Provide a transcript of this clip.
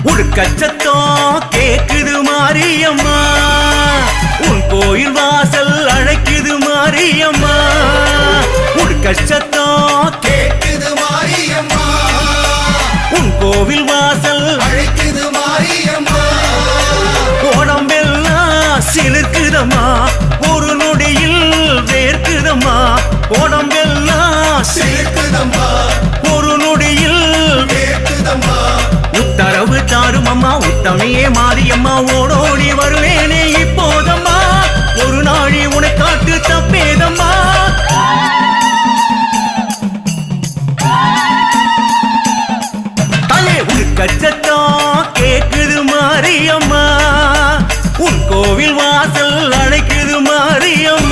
உடுக்கச்சத்தம் கேக்குது மாரியம்மா, உன் கோயில் வாசல் அழைக்குது மாரியம்மா. உடுக்கச்சத்தம் கேக்குது மாரியம்மா, உன் கோவில் வாசல் அழைக்குது மாரியம்மா. உடம்பெல்லாம் சிலிர்க்குதம்மா, ஒரு நொடியில் வேர்க்குதம்மா. உடம்பெல்லாம் சிலுக்குதம்மா, ஒரு நொடியில் கேக்குதம்மா. உத்தரவு தாரும் அம்மா, உத்தமையே மாரியம்மா. ஓடோடி வருவேனே இப்போதம்மா, ஒரு நாளி உனை காட்டு தப்பேதம்மா. தாயே உடுக்கச்சத்தம் கேக்குது மாரியம்மா, உன் கோவில் வாசல் அழைக்குது மாரியம்மா.